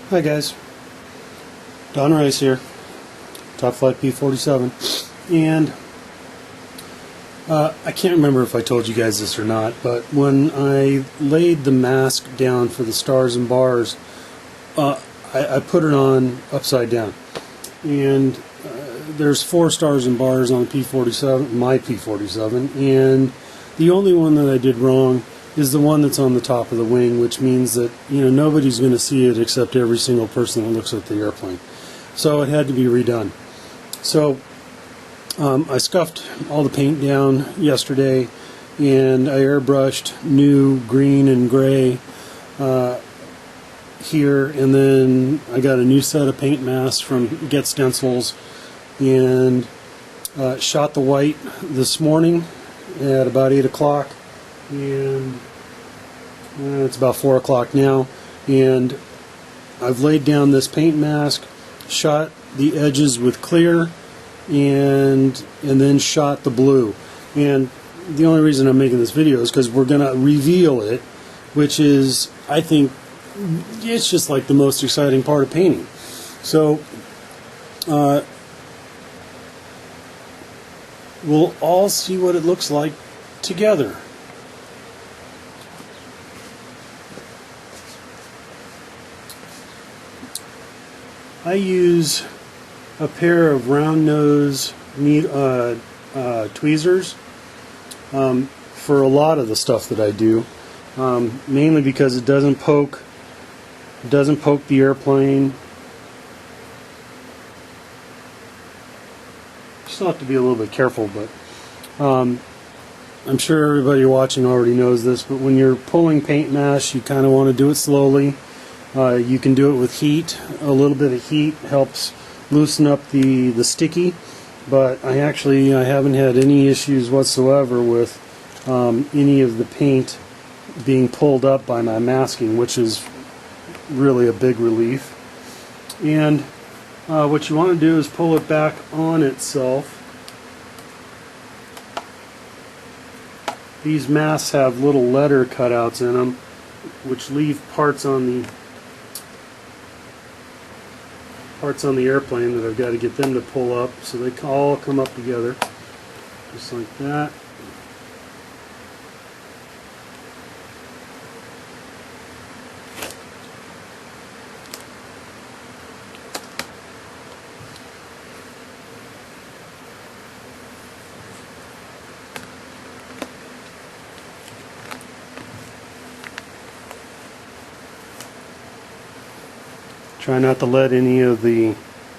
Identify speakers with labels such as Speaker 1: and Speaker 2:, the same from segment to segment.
Speaker 1: Hi guys, Don Rice here, Top Flight P47, and I can't remember if I told you guys this or not, but when I laid the mask down for the stars and bars, I put it on upside down, and there's 4 stars and bars on the P47, my P47, and the only one that I did wrong is the one that's on the top of the wing, which means that nobody's going to see it except every single person that looks at the airplane. So it had to be redone. So I scuffed all the paint down yesterday, and I airbrushed new green and gray here, and then I got a new set of paint masks from Get Stencils, and shot the white this morning at about 8 o'clock, and it's about 4 o'clock now, and I've laid down this paint mask, shot the edges with clear, and then shot the blue. And the only reason I'm making this video is because we're going to reveal it, which is, I think, it's just like the most exciting part of painting. So we'll all see what it looks like together. I use a pair of round nose tweezers for a lot of the stuff that I do, mainly because it doesn't poke the airplane. Still have to be a little bit careful, but I'm sure everybody watching already knows this, but when you're pulling paint mask, you kind of want to do it slowly. You can do it with heat. A little bit of heat helps loosen up the sticky, but I haven't had any issues whatsoever with any of the paint being pulled up by my masking, which is really a big relief. And what you want to do is pull it back on itself. These masks have little letter cutouts in them, which leave parts on the airplane that I've got to get them to pull up, so they all come up together, just like that. Try not to let any of the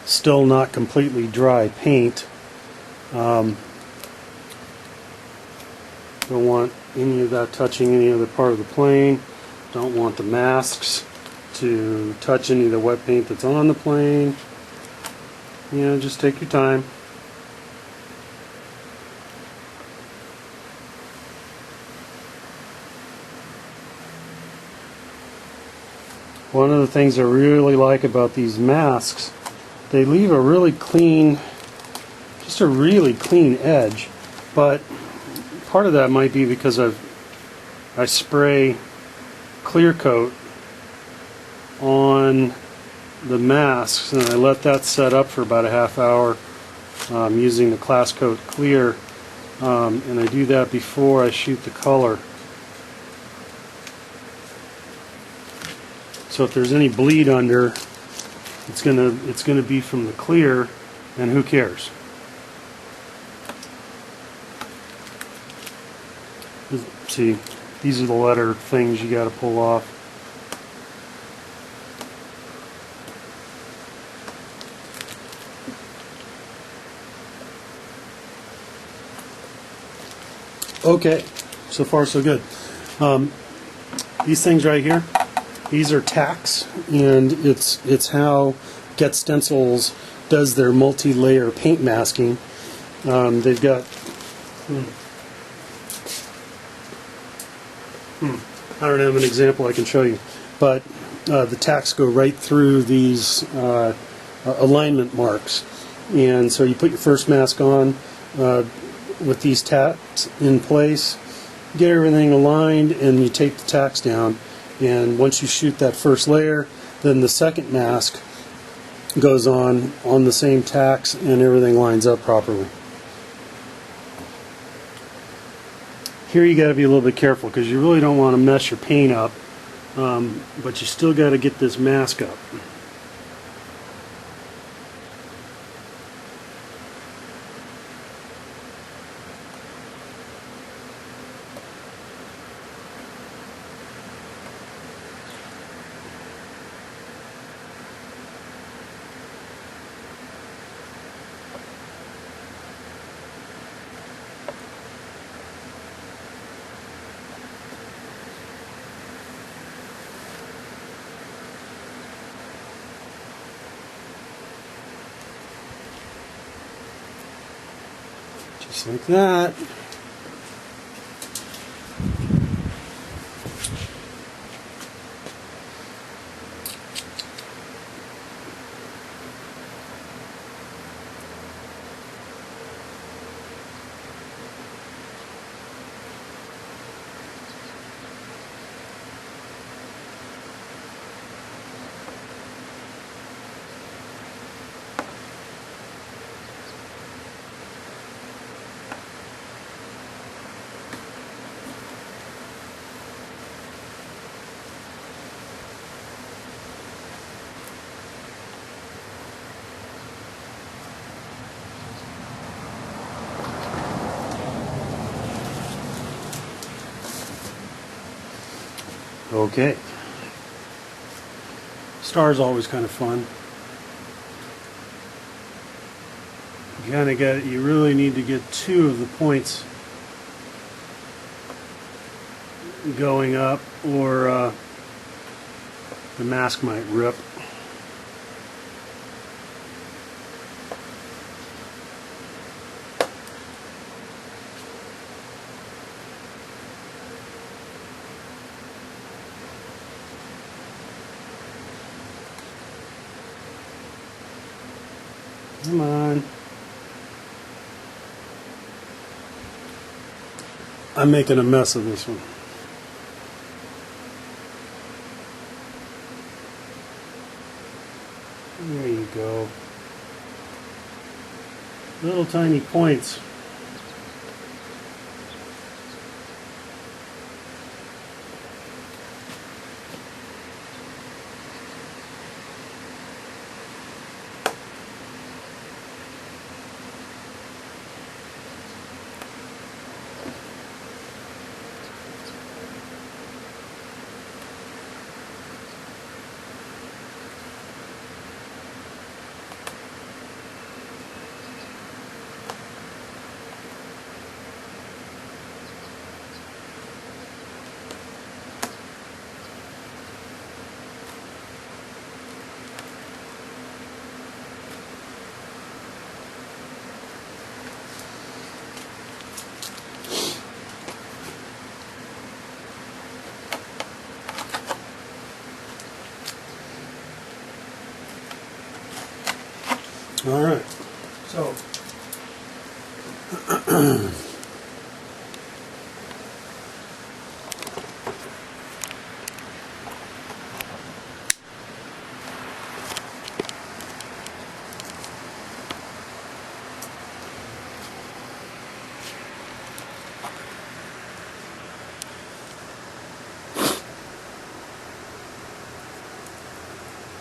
Speaker 1: still not completely dry paint. Don't want any of that touching any other part of the plane. Don't want the masks to touch any of the wet paint that's on the plane. Just take your time. One of the things I really like about these masks, they leave a really clean, just a really clean edge, but part of that might be because I spray clear coat on the masks, and I let that set up for about a half hour using the Class Coat Clear, and I do that before I shoot the color. So if there's any bleed under, it's gonna be from the clear, and who cares? See, these are the letter things you got to pull off. Okay, so far so good. These things right here, these are tacks, and it's how Get Stencils does their multi-layer paint masking. They've got I don't have an example I can show you, but the tacks go right through these alignment marks, and so you put your first mask on with these tacks in place, get everything aligned, and you take the tacks down, and once you shoot that first layer, then the second mask goes on the same tacks and everything lines up properly. Here you got to be a little bit careful because you really don't want to mess your paint up, but you still got to get this mask up. Just like that. Okay. Star's always kind of fun. You really need to get two of the points going up, or the mask might rip. Come on. I'm making a mess of this one. There you go. Little tiny points. All right, so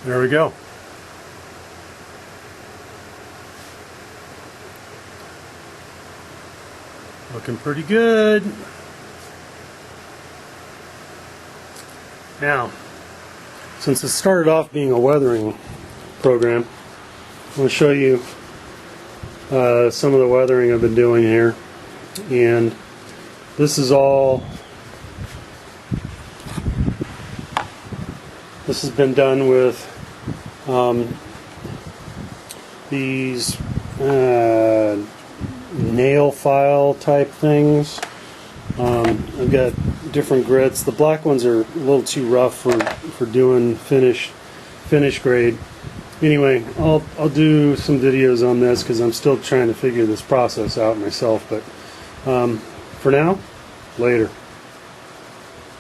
Speaker 1: there we go. Looking pretty good. Now, since it started off being a weathering program, I'm going to show you some of the weathering I've been doing here. And this is all, this has been done with these nail file type things. I've got different grits. The black ones are a little too rough for doing finish grade. Anyway, I'll do some videos on this because I'm still trying to figure this process out myself. But for now, later.